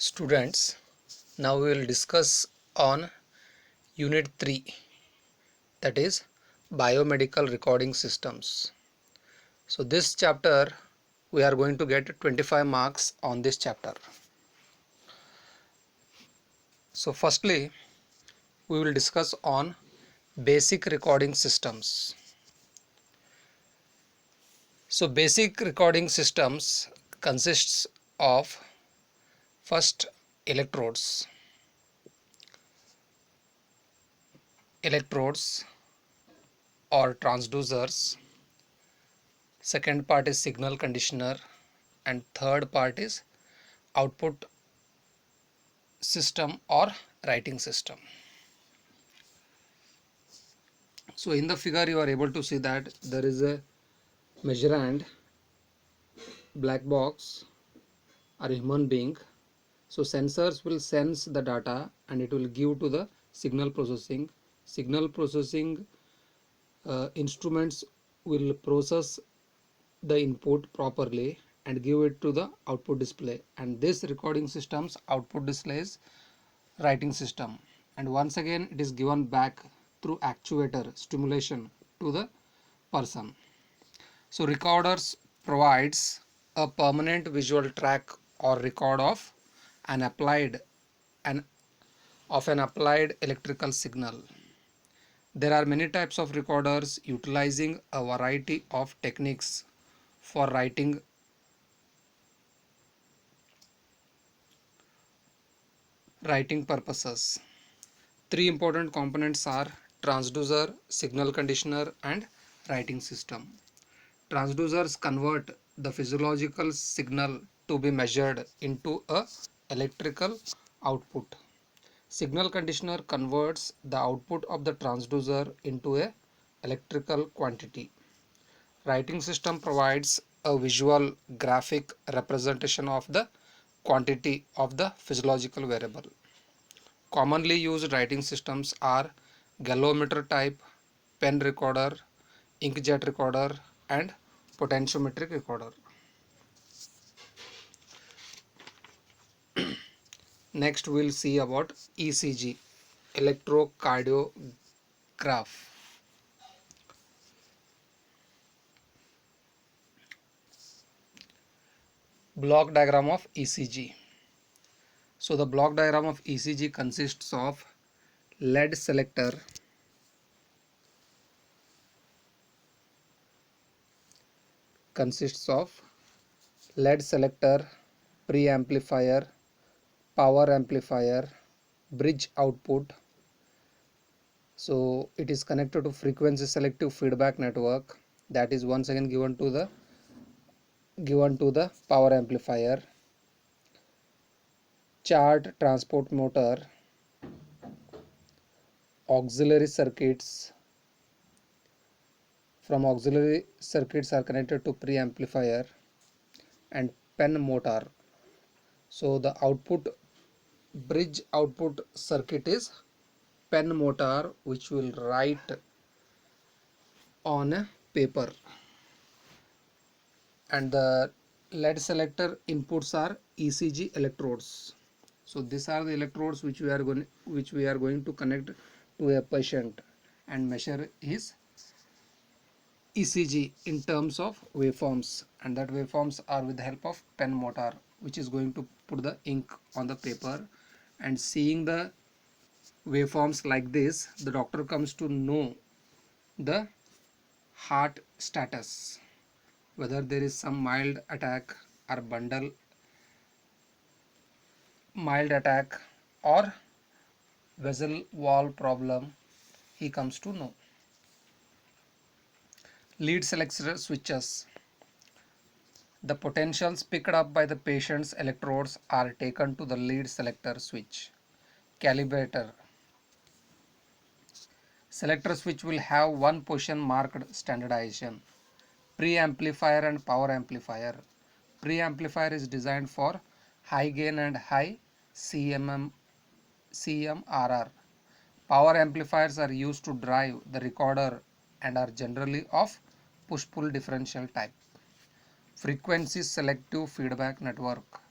Students, now we will discuss on Unit 3, that is Biomedical Recording Systems. So this chapter we are going to get 25 marks on this chapter. So firstly we will discuss on basic recording systems. So basic recording systems consists of first electrodes or transducers. Second part is signal conditioner, and third part is output system or writing system. So in the figure you are able to see that there is a measurand, black box or a human being. So sensors will sense the data and it will give to the signal processing. Signal processing instruments will process the input properly and give it to the output display, and this recording system's output displays writing system, and once again it is given back through actuator stimulation to the person. So recorders provides a permanent visual track or record of an applied electrical signal. There are many types of recorders utilizing a variety of techniques for writing purposes. Three important components are transducer, signal conditioner, and writing system. Transducers convert the physiological signal to be measured into a electrical output. Signal conditioner converts the output of the transducer into a electrical quantity. Writing system provides a visual graphic representation of the quantity of the physiological variable. Commonly used writing systems are galvanometer type, pen recorder, inkjet recorder, and potentiometric recorder. Next we will see about ECG, electrocardiograph. Block diagram of ECG. So the block diagram of ECG consists of lead selector, preamplifier, power amplifier, bridge output. So it is connected to frequency selective feedback network, that is once again given to the power amplifier. Charge transport motor, auxiliary circuits. From auxiliary circuits are connected to preamplifier and pen motor. So the bridge output circuit is pen motor, which will write on a paper, and the lead selector inputs are ECG electrodes. So these are the electrodes which we are going to connect to a patient and measure his ECG in terms of waveforms, and that waveforms are with the help of pen motor, which is going to put the ink on the paper, and seeing the waveforms like this, the doctor comes to know the heart status, whether there is some mild attack or mild attack or vessel wall problem, he comes to know. Lead selector switches. The potentials picked up by the patient's electrodes are taken to the lead selector switch. Calibrator. Selector switch will have one position marked standardization. Preamplifier and power amplifier. Preamplifier is designed for high gain and high CMRR. Power amplifiers are used to drive the recorder and are generally of push-pull differential type. Frequency selective feedback network.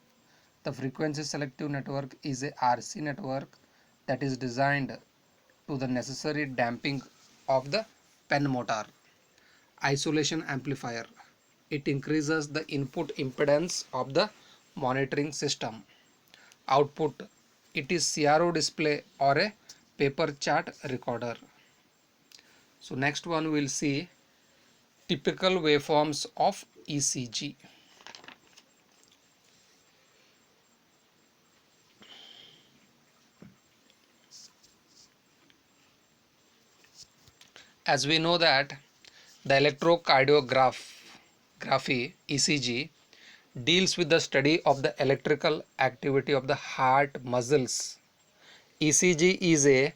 The frequency selective network is a RC network that is designed to the necessary damping of the pen motor. Isolation amplifier. It increases the input impedance of the monitoring system. Output. It is CRO display or a paper chart recorder. So next one we'll see typical waveforms of ECG. As we know that the electrocardiography ECG deals with the study of the electrical activity of the heart muscles. ECG is a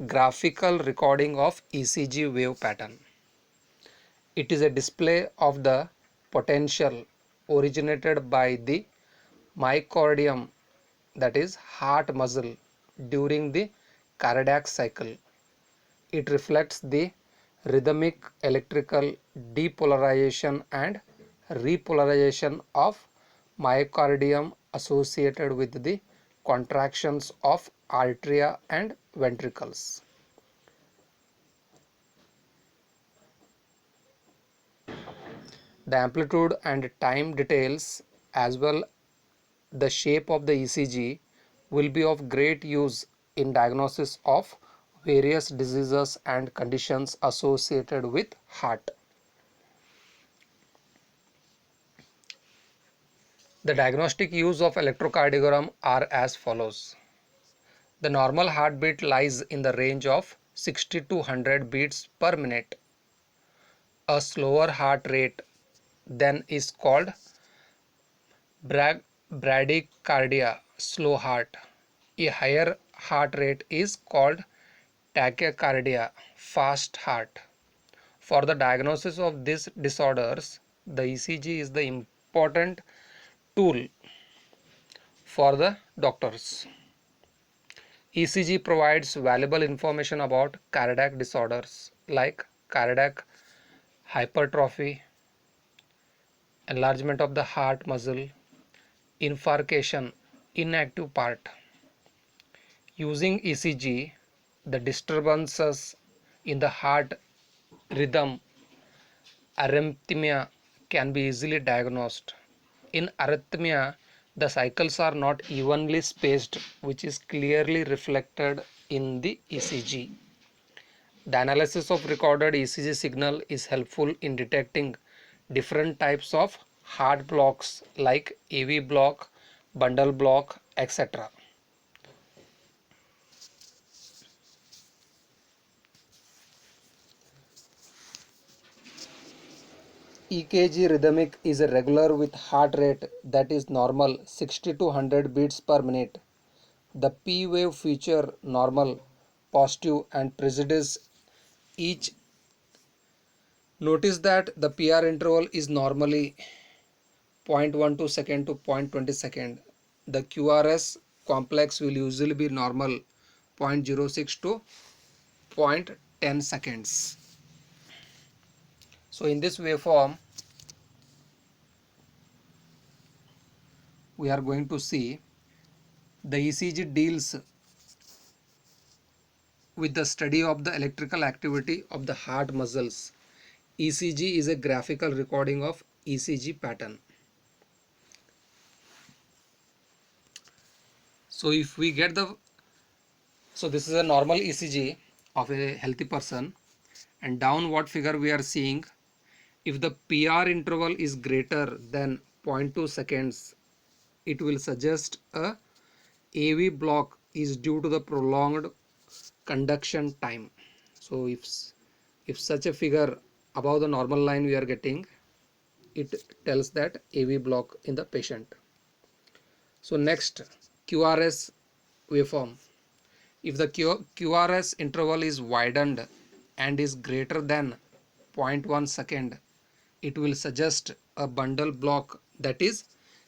graphical recording of ECG wave pattern. It is a display of the potential originated by the myocardium, that is heart muscle, during the cardiac cycle. It reflects the rhythmic electrical depolarization and repolarization of myocardium associated with the contractions of arteria and ventricles. The amplitude and time details as well the shape of the ECG will be of great use in diagnosis of various diseases and conditions associated with heart. The diagnostic use of electrocardiogram are as follows. The normal heartbeat lies in the range of 60 to 100 beats per minute. A slower heart rate then is called bradycardia, slow heart. A higher heart rate is called tachycardia, fast heart. For the diagnosis of these disorders, the ECG is the important tool for the doctors. ECG provides valuable information about cardiac disorders like cardiac hypertrophy, enlargement of the heart muscle, infarction, inactive part. Using ECG, the disturbances in the heart rhythm, arrhythmia, can be easily diagnosed. In arrhythmia, the cycles are not evenly spaced, which is clearly reflected in the ECG. The analysis of recorded ECG signal is helpful in detecting different types of heart blocks like AV block, bundle block, etc. EKG rhythmic is a regular with heart rate that is normal 60 to 100 beats per minute. The P wave feature normal, positive and precedes each. Notice that the PR interval is normally 0.12 second to 0.20 second. The QRS complex will usually be normal 0.06 to 0.10 seconds. So in this waveform, we are going to see the ECG deals with the study of the electrical activity of the heart muscles. ECG is a graphical recording of ECG pattern. So if we get the, so this is a normal ECG of a healthy person, and down what figure we are seeing, if the PR interval is greater than 0.2 seconds, it will suggest a AV block is due to the prolonged conduction time. So if such a figure above the normal line we are getting, it tells that AV block in the patient. So next, QRS waveform. If the QRS interval is widened and is greater than 0.1 second, it will suggest a bundle block, that is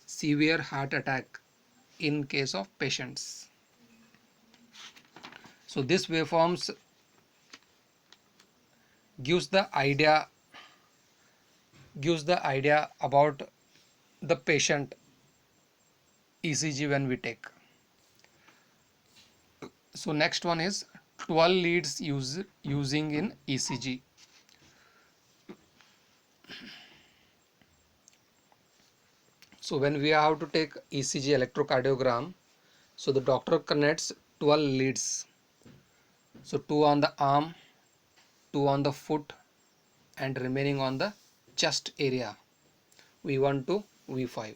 severe heart attack in case of patients. So this waveforms gives the idea about the patient ECG when we take. So next one is 12 leads using in ECG. So when we have to take ECG electrocardiogram, so the doctor connects 12 leads. So 2 on the arm, 2 on the foot, and remaining on the chest area, V1 to V5.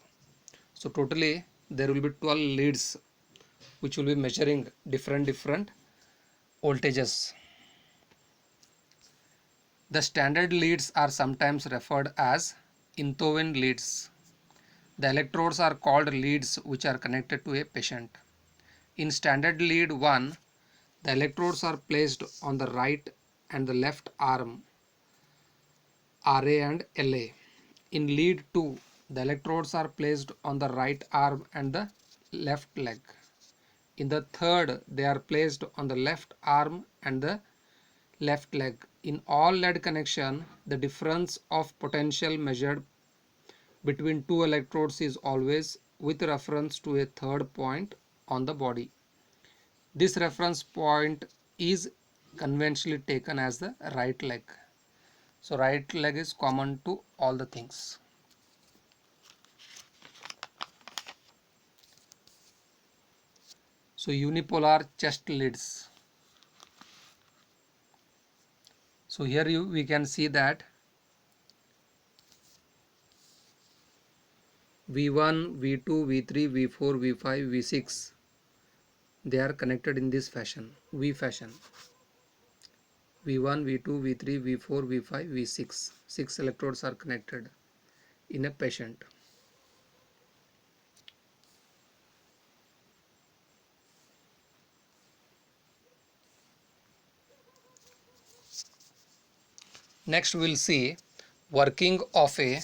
So totally there will be 12 leads which will be measuring different voltages. The standard leads are sometimes referred as Intoven leads. The electrodes are called leads which are connected to a patient. In standard lead 1, the electrodes are placed on the right and the left arm, RA and LA. In lead 2, the electrodes are placed on the right arm and the left leg. In the third, they are placed on the left arm and the left leg. In all lead connection, the difference of potential measured between two electrodes is always with reference to a third point on the body. This reference point is conventionally taken as the right leg. So right leg is common to all the things. So unipolar chest leads. So here we can see that V1, V2, V3, V4, V5, V6, they are connected in this fashion, V fashion. V1, V2, V3, V4, V5, V6. 6 electrodes are connected in a patient. Next we'll see working of a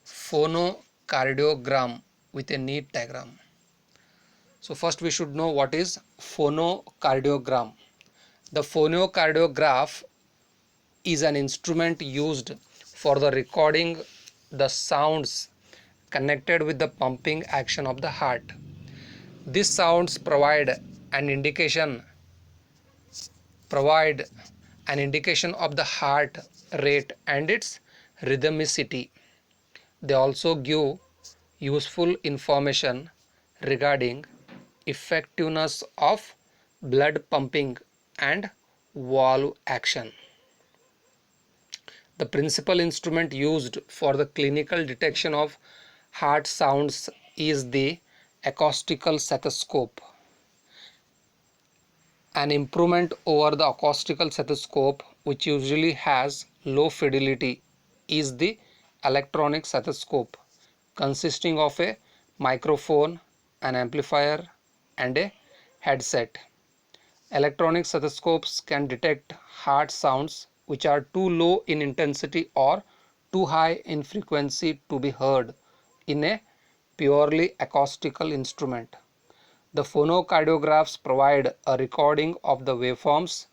phonocardiogram with a neat diagram. So first we should know what is phonocardiogram. The phonocardiograph is an instrument used for the recording the sounds connected with the pumping action of the heart. These sounds provide an indication of the heart rate and its rhythmicity. They also give useful information regarding effectiveness of blood pumping and valve action. The principal instrument used for the clinical detection of heart sounds is the acoustical stethoscope. An improvement over the acoustical stethoscope, which usually has low fidelity, is the electronic stethoscope, consisting of a microphone, an amplifier, and a headset. Electronic stethoscopes can detect heart sounds which are too low in intensity or too high in frequency to be heard in a purely acoustical instrument. The phonocardiographs provide a recording of the waveforms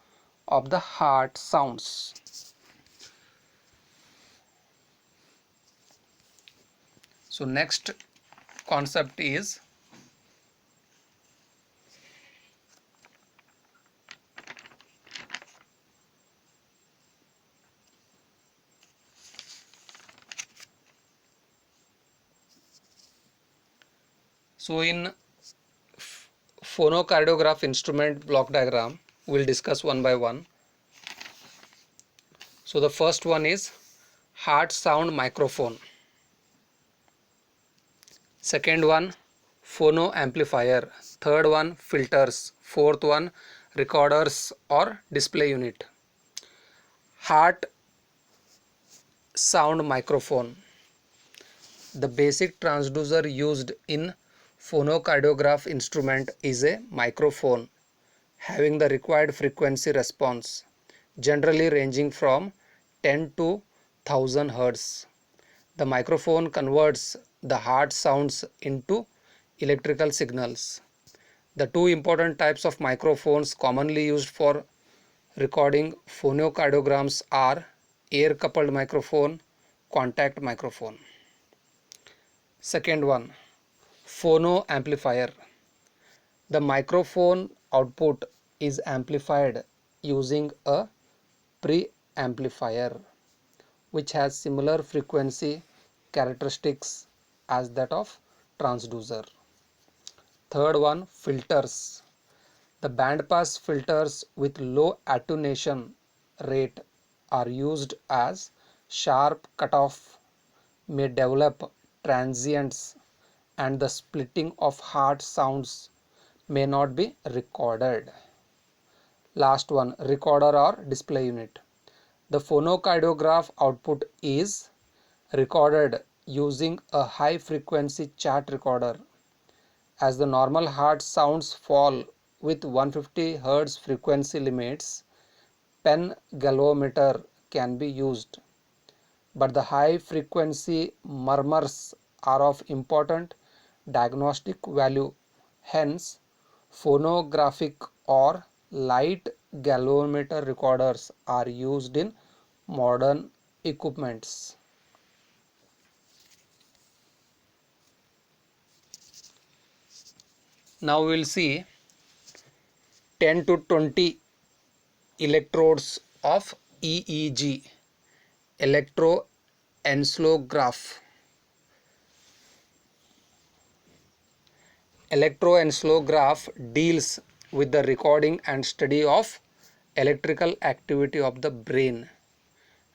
of the heart sounds. So next concept is in phonocardiograph instrument block diagram, we'll discuss one by one. So the first one is heart sound microphone. Second one, phono amplifier. Third one, filters. Fourth one, recorders or display unit. Heart sound microphone. The basic transducer used in phonocardiograph instrument is a microphone having the required frequency response, generally ranging from 10 to 1000 Hz. The microphone converts the heart sounds into electrical signals. The two important types of microphones commonly used for recording phonocardiograms are air coupled microphone, contact microphone. Second one, phono amplifier. The microphone output is amplified using a preamplifier which has similar frequency characteristics as that of transducer. Third one, filters. The bandpass filters with low attenuation rate are used as sharp cutoff may develop transients and the splitting of hard sounds may not be recorded. Last one, recorder or display unit. The phonocardiograph output is recorded using a high frequency chart recorder. As the normal heart sounds fall with 150 Hz frequency limits, pen galvanometer can be used, but the high frequency murmurs are of important diagnostic value. Hence, phonographic or light galvanometer recorders are used in modern equipments. Now we will see 10 to 20 electrodes of EEG, electroencephalograph. Electroencephalograph deals with the recording and study of electrical activity of the brain.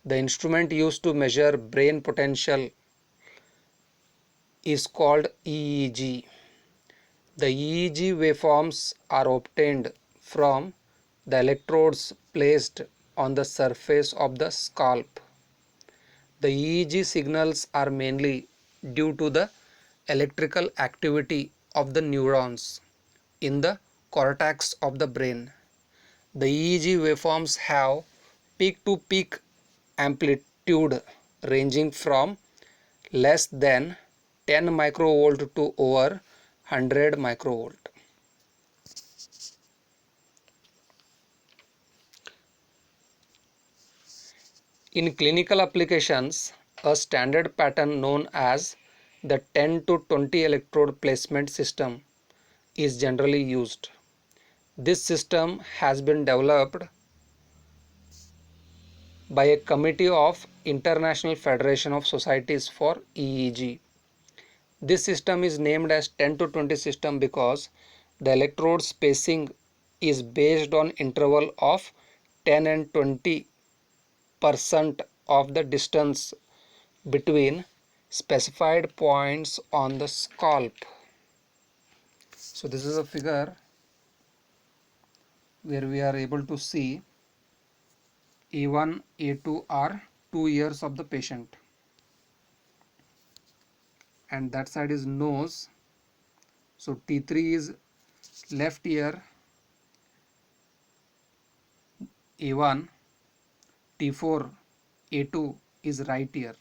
The instrument used to measure brain potential is called EEG. The EEG waveforms are obtained from the electrodes placed on the surface of the scalp. The EEG signals are mainly due to the electrical activity of the neurons in the cortex of the brain. The EEG waveforms have peak-to-peak amplitude ranging from less than 10 microvolt to over 100 microvolt. In clinical applications, a standard pattern known as the 10 to 20 electrode placement system is generally used. This system has been developed by a committee of International Federation of Societies for EEG. This system is named as 10 to 20 system because the electrode spacing is based on interval of 10 and 20% of the distance between specified points on the scalp. So this is a figure where we are able to see A1, A2 are 2 ears of the patient, and that side is nose. So T3 is left ear, A1, T4, A2 is right ear.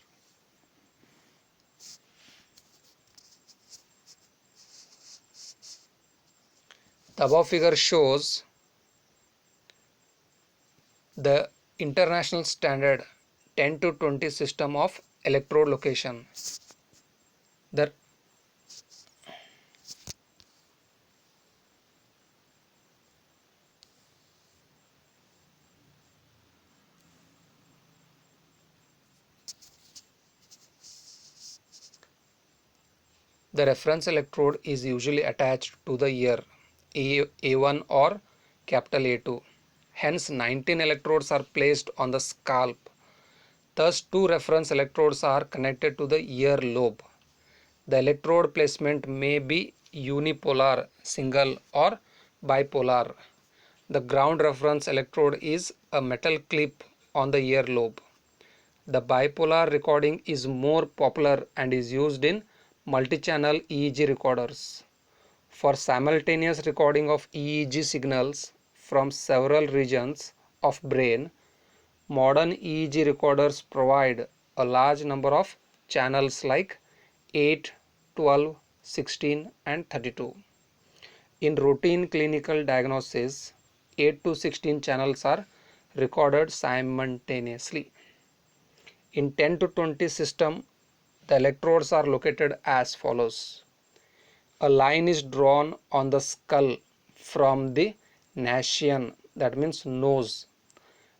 The above figure shows the international standard 10 to 20 system of electrode location. The reference electrode is usually attached to the ear A1 or capital A2. Hence 19 electrodes are placed on the scalp. Thus 2 reference electrodes are connected to the ear lobe. The electrode placement may be unipolar, single or bipolar. The ground reference electrode is a metal clip on the ear lobe. The bipolar recording is more popular and is used in multi-channel EEG recorders. For simultaneous recording of EEG signals from several regions of brain, modern EEG recorders provide a large number of channels like 8, 12, 16 and 32. In routine clinical diagnosis, 8 to 16 channels are recorded simultaneously. In 10 to 20 system, The electrodes are located as follows. A line is drawn on the skull from the Nasion, that means nose,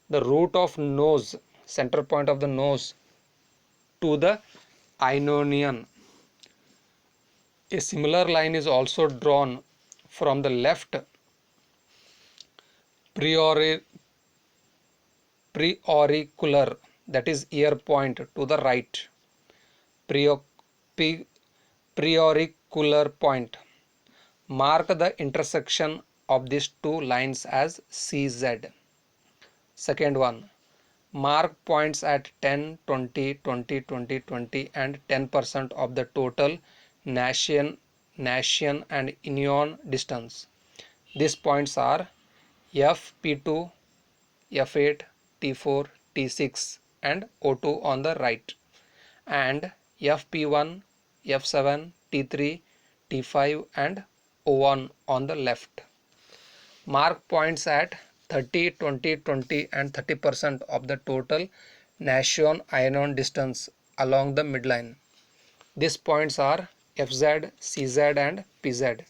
the root of nose, center point of the nose, to the Ionian. A similar line is also drawn from the left preauricular, that is ear point, to the right preauricular point. Mark the intersection of these two lines as CZ. Second one, mark points at 10, 20, 20, 20, 20 and 10% of the total Nasion and Anion distance. These points are F, P2, F8, T4, T6 and O2 on the right, and FP1, F7, T3, T5 and O1 on the left. Mark points at 30, 20, 20 and 30% of the total Nasion-Anion distance along the midline. These points are FZ, CZ and PZ.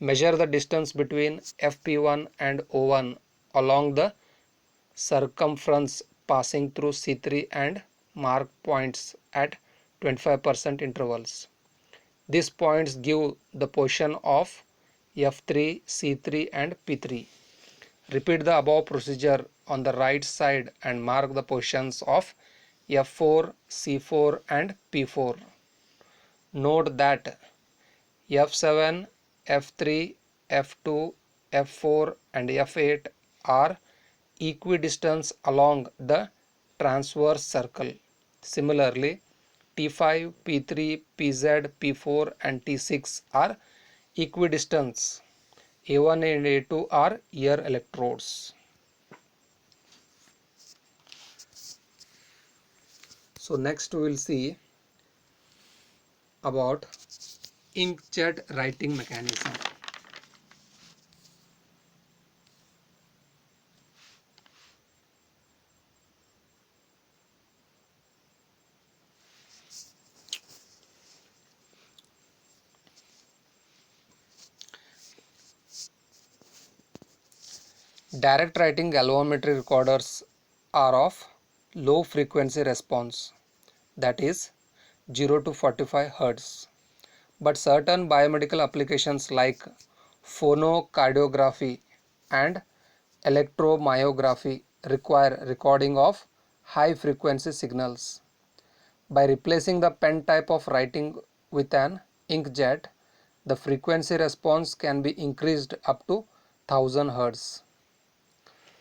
Measure the distance between FP1 and O1 along the circumference passing through C3 and mark points at 25% intervals. These points give the position of F3, C3 and P3. Repeat the above procedure on the right side and mark the positions of F4, C4 and P4. Note that F7, F3, F2, F4 and F8 are equidistant along the transverse circle. Similarly, T5, P3, PZ, P4 and T6 are equidistant. A1 and A2 are ear electrodes. So next we will see about inkjet writing mechanism. Direct writing galvanometry recorders are of low frequency response, that is 0 to 45 Hz. But certain biomedical applications like phonocardiography and electromyography require recording of high frequency signals. By replacing the pen type of writing with an inkjet, the frequency response can be increased up to 1000 Hz.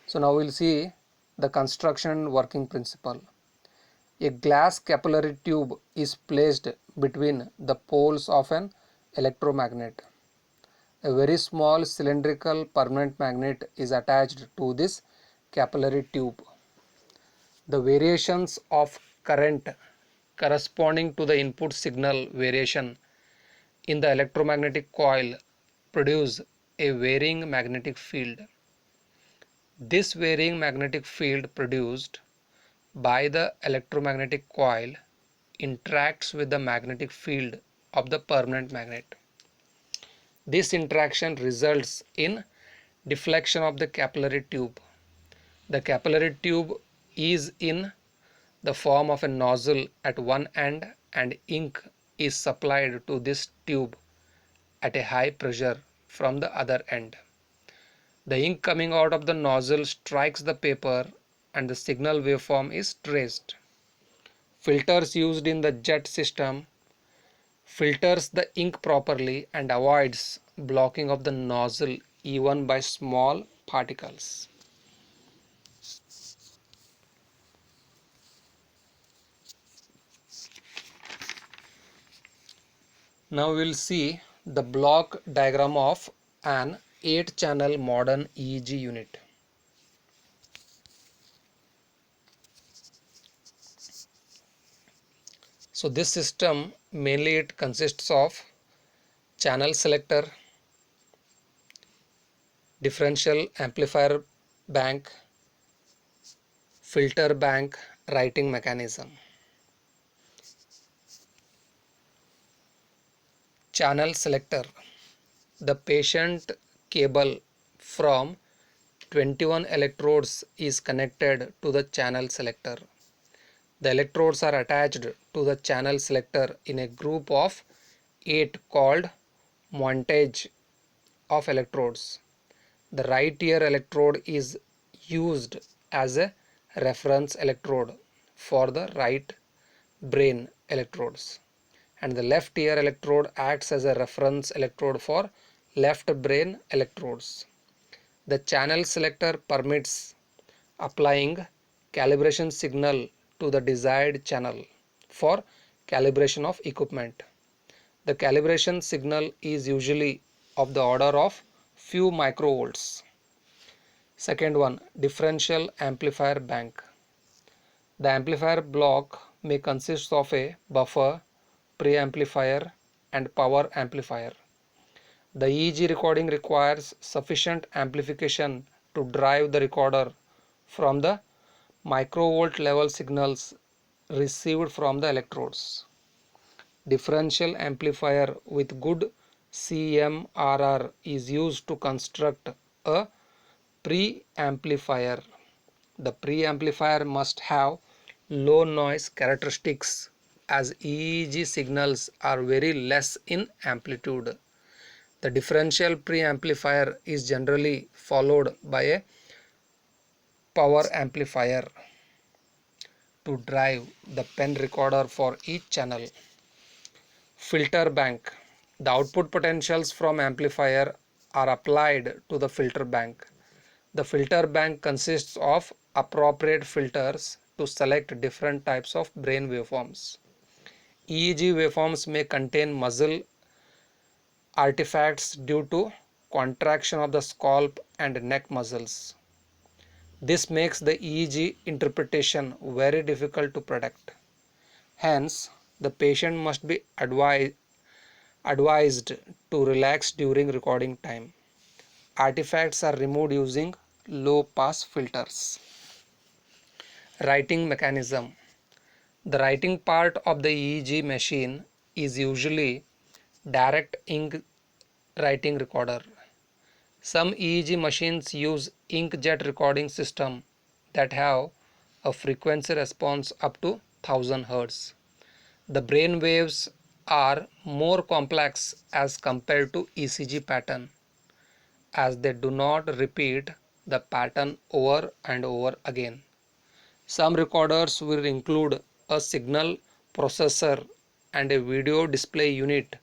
So now we'll see the construction and working principle. A glass capillary tube is placed between the poles of an electromagnet. A very small cylindrical permanent magnet is attached to this capillary tube. The variations of current corresponding to the input signal variation in the electromagnetic coil produce a varying magnetic field. This varying magnetic field produced by the electromagnetic coil interacts with the magnetic field of the permanent magnet. This interaction results in deflection of the capillary tube. The capillary tube is in the form of a nozzle at one end and ink is supplied to this tube at a high pressure from the other end. The ink coming out of the nozzle strikes the paper and the signal waveform is traced. Filters used in the jet system filters the ink properly and avoids blocking of the nozzle even by small particles. Now we will see the block diagram of an 8-channel modern EEG unit. So this system mainly it consists of channel selector, differential amplifier bank, filter bank, writing mechanism. Channel selector. The patient cable from 21 electrodes is connected to the channel selector. The electrodes are attached to the channel selector in a group of 8 called montage of electrodes. The right ear electrode is used as a reference electrode for the right brain electrodes, and the left ear electrode acts as a reference electrode for left brain electrodes. The channel selector permits applying calibration signal to the desired channel for calibration of equipment. The calibration signal is usually of the order of few microvolts. Second one, differential amplifier bank. The amplifier block may consist of a buffer, preamplifier, and power amplifier. The EEG recording requires sufficient amplification to drive the recorder from the microvolt level signals received from the electrodes. Differential amplifier with good CMRR is used to construct a preamplifier. The preamplifier must have low noise characteristics as EEG signals are very less in amplitude. The differential preamplifier is generally followed by a power amplifier to drive the pen recorder for each channel. Filter bank. The output potentials from amplifier are applied to the filter bank. The filter bank consists of appropriate filters to select different types of brain waveforms. EEG waveforms may contain muscle artifacts due to contraction of the scalp and neck muscles. This makes the EEG interpretation very difficult to predict. Hence, the patient must be advised to relax during recording time. Artifacts are removed using low pass filters. Writing mechanism. The writing part of the EEG machine is usually direct ink writing recorder. Some EEG machines use inkjet recording system that have a frequency response up to 1000 Hz. The brain waves are more complex as compared to ECG pattern, as they do not repeat the pattern over and over again. Some recorders will include a signal processor and a video display unit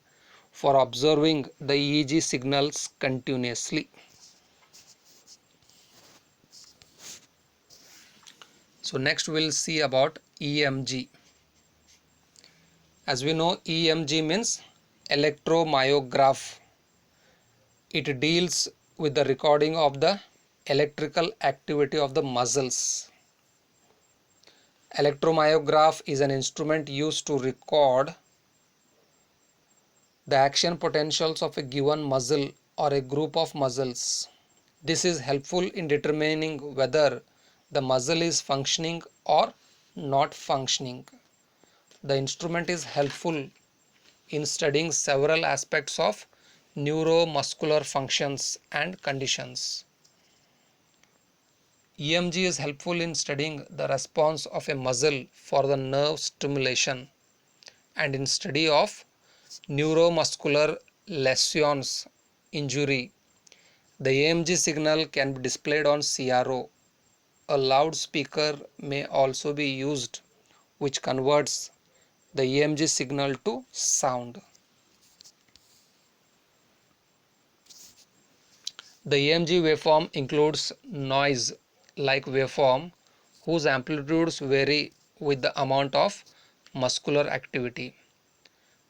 for observing the EEG signals continuously. So next we'll see about EMG. As we know, EMG means electromyograph. It deals with the recording of the electrical activity of the muscles. Electromyograph is an instrument used to record the action potentials of a given muscle or a group of muscles. This is helpful in determining whether the muscle is functioning or not functioning. The instrument is helpful in studying several aspects of neuromuscular functions and conditions. EMG is helpful in studying the response of a muscle for the nerve stimulation and in study of neuromuscular lesions injury. The EMG signal can be displayed on CRO. A loudspeaker may also be used, which converts the EMG signal to sound. The EMG waveform includes noise like waveform whose amplitudes vary with the amount of muscular activity.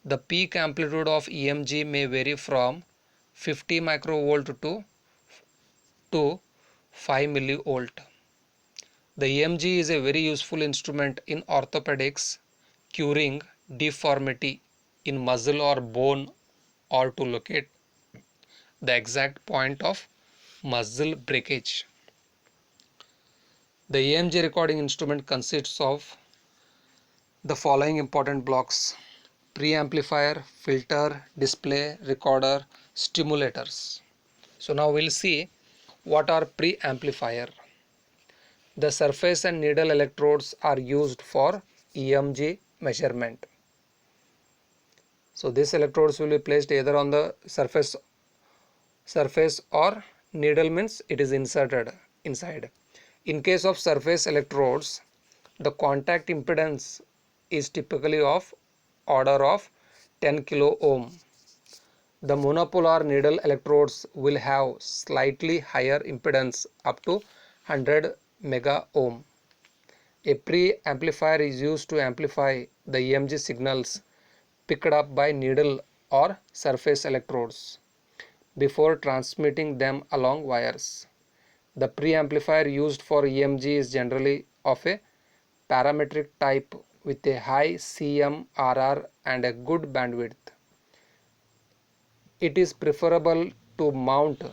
The peak amplitude of EMG may vary from 50 microvolt to 5 millivolt. The EMG is a very useful instrument in orthopedics, curing deformity in muscle or bone or to locate the exact point of muscle breakage. The EMG recording instrument consists of the following important blocks: preamplifier, filter, display, recorder, stimulators. So now we'll see what are preamplifier. The surface and needle electrodes are used for EMG measurement. So these electrodes will be placed either on the surface or needle means it is inserted inside. In case of surface electrodes, the contact impedance is typically of order of 10 kilo ohm. The monopolar needle electrodes will have slightly higher impedance up to 100 mega ohm. A preamplifier is used to amplify the EMG signals picked up by needle or surface electrodes before transmitting them along wires. The preamplifier used for EMG is generally of a parametric type with a high CMRR and a good bandwidth. It is preferable to mount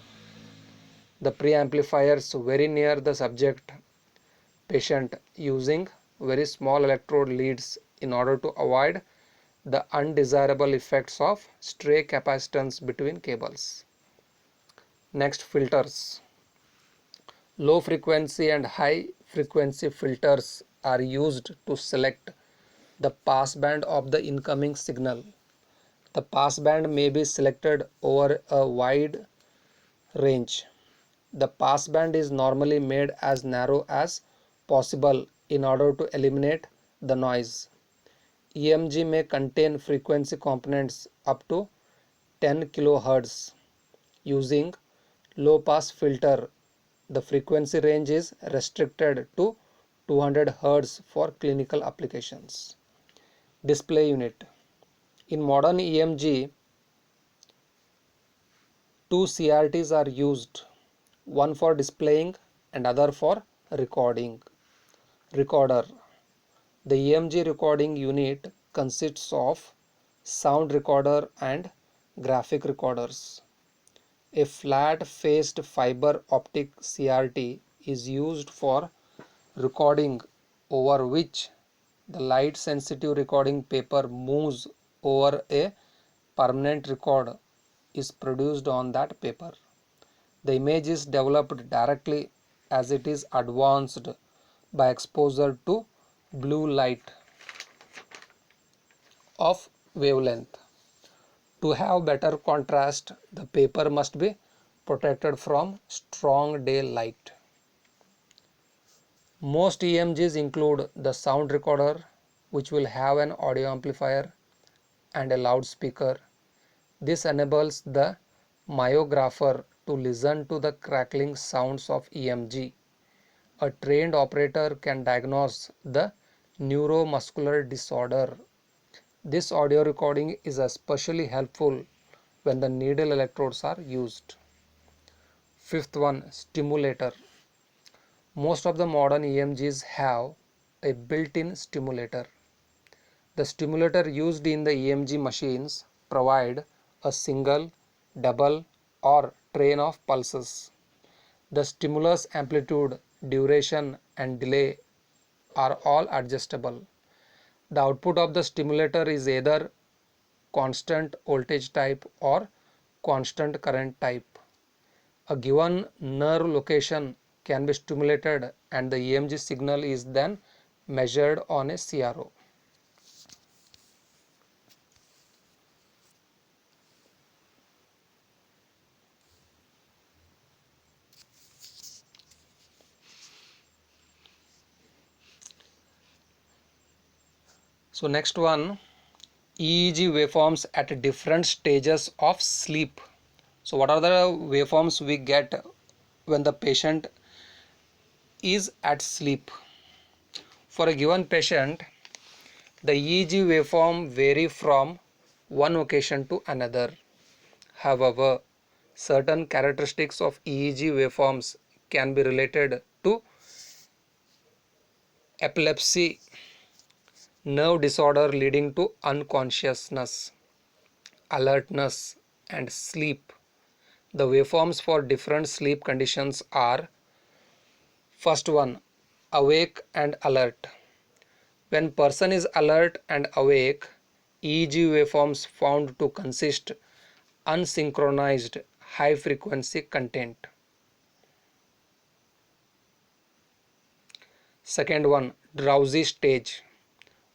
the preamplifiers very near the subject patient using very small electrode leads in order to avoid the undesirable effects of stray capacitance between cables. Next, filters. Low frequency and high frequency filters are used to select the passband of the incoming signal. The passband may be selected over a wide range. The passband is normally made as narrow as possible in order to eliminate the noise. EMG may contain frequency components up to 10 kHz. Using low pass filter, the frequency range is restricted to 200 Hz for clinical applications. Display unit. In modern EMG, two CRTs are used, one for displaying and other for recording. Recorder. The EMG recording unit consists of sound recorder and graphic recorders. A flat-faced fiber optic CRT is used for recording over which the light-sensitive recording paper moves over a permanent record is produced on that paper. The image is developed directly as it is advanced by exposure to blue light of wavelength. To have better contrast, the paper must be protected from strong daylight. Most EMGs include the sound recorder, which will have an audio amplifier and a loudspeaker. This enables the myographer to listen to the crackling sounds of EMG. A trained operator can diagnose the neuromuscular disorder. This audio recording is especially helpful when the needle electrodes are used. Fifth one, stimulator. Most of the modern EMGs have a built-in stimulator. The stimulator used in the EMG machines provide a single, double or train of pulses. The stimulus amplitude, duration and delay are all adjustable. The output of the stimulator is either constant voltage type or constant current type. A given nerve location can be stimulated and the EMG signal is then measured on a CRO. So next one, EEG waveforms at different stages of sleep. So what are the waveforms we get when the patient is at sleep? For a given patient, the EEG waveform vary from one occasion to another. However, certain characteristics of EEG waveforms can be related to epilepsy, nerve disorder leading to unconsciousness, alertness, and sleep. The waveforms for different sleep conditions are: first one, awake and alert. When person is alert and awake, EEG waveforms found to consist unsynchronized high frequency content. Second one, drowsy stage.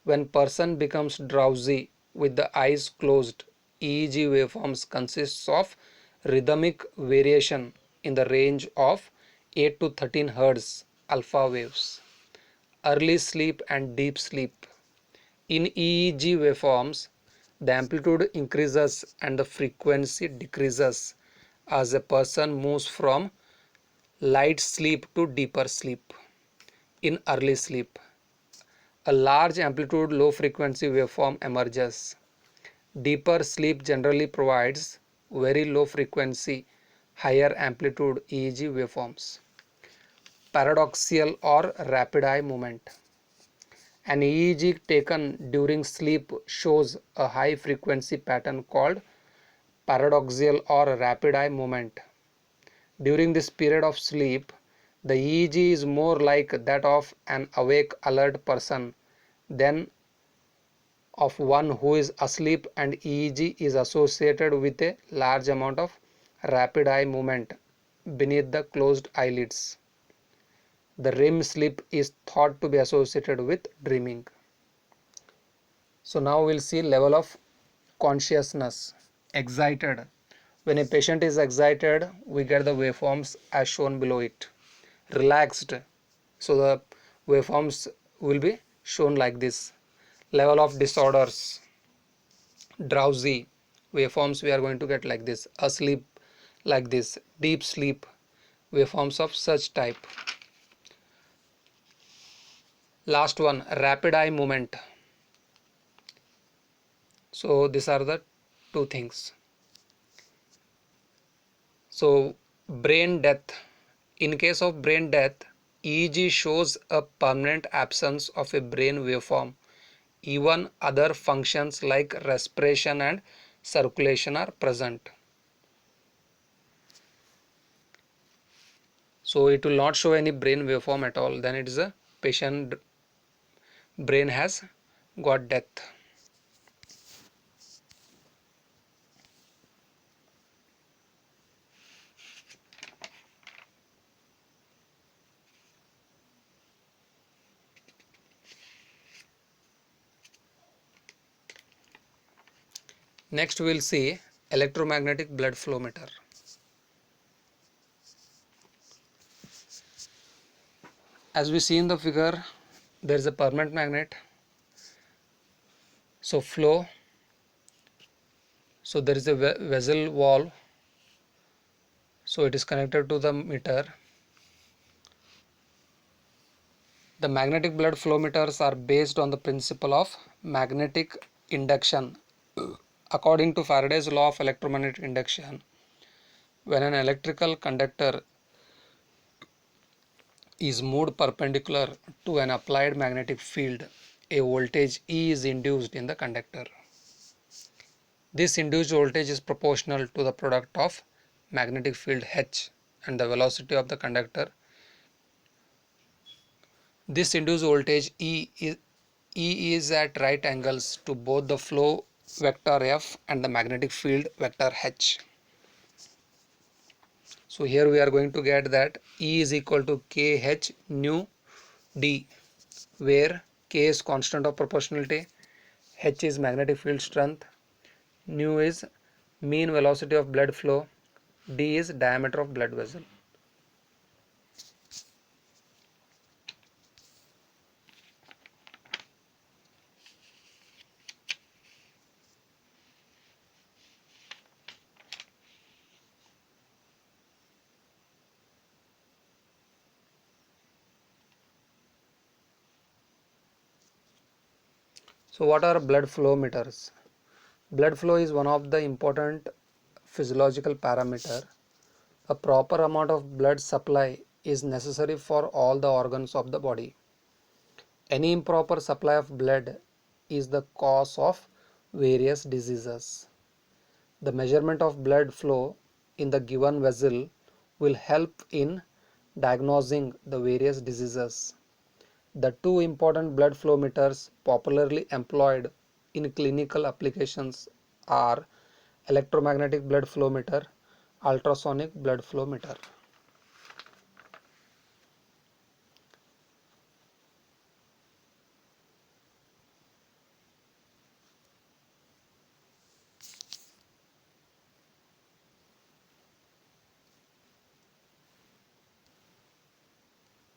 When person becomes drowsy with the eyes closed, EEG waveforms consists of rhythmic variation in the range of 8 to 13 Hz alpha waves. Early sleep and deep sleep. In EEG waveforms, the amplitude increases and the frequency decreases as a person moves from light sleep to deeper sleep. In early sleep, a large amplitude low frequency waveform emerges. Deeper sleep generally provides very low frequency, higher amplitude EEG waveforms. Paradoxial or rapid eye movement. An EEG taken during sleep shows a high frequency pattern called paradoxial or rapid eye movement. During this period of sleep, the EEG is more like that of an awake alert person than of one who is asleep, and EEG is associated with a large amount of rapid eye movement beneath the closed eyelids. The REM sleep is thought to be associated with dreaming. So now we'll see level of consciousness. Excited. When a patient is excited, we get the waveforms as shown below it. Relaxed. So the waveforms will be shown like this. Level of disorders. Drowsy. Waveforms we are going to get like this. Asleep like this. Deep sleep. Waveforms of such type. Last one, rapid eye movement. So these are the two things. So brain death. In case of brain death, EEG shows a permanent absence of a brain waveform. Even other functions like respiration and circulation are present. So it will not show any brain waveform at all. Then it is a patient brain has got death. Next we will see electromagnetic blood flow meter. As we see in the figure, there is a permanent magnet. So flow. So there is a vessel wall. So it is connected to the meter. The magnetic blood flow meters are based on the principle of magnetic induction. According to Faraday's law of electromagnetic induction, when an electrical conductor is moved perpendicular to an applied magnetic field, a voltage E is induced in the conductor. This induced voltage is proportional to the product of magnetic field H and the velocity of the conductor. This induced voltage E is at right angles to both the flow vector F and the magnetic field vector H. So here we are going to get that E is equal to KH nu D, where K is constant of proportionality, H is magnetic field strength, nu is mean velocity of blood flow, D is diameter of blood vessel. So what are blood flow meters? Blood flow is one of the important physiological parameter. A proper amount of blood supply is necessary for all the organs of the body. Any improper supply of blood is the cause of various diseases. The measurement of blood flow in the given vessel will help in diagnosing the various diseases. The two important blood flow meters popularly employed in clinical applications are electromagnetic blood flow meter, ultrasonic blood flow meter.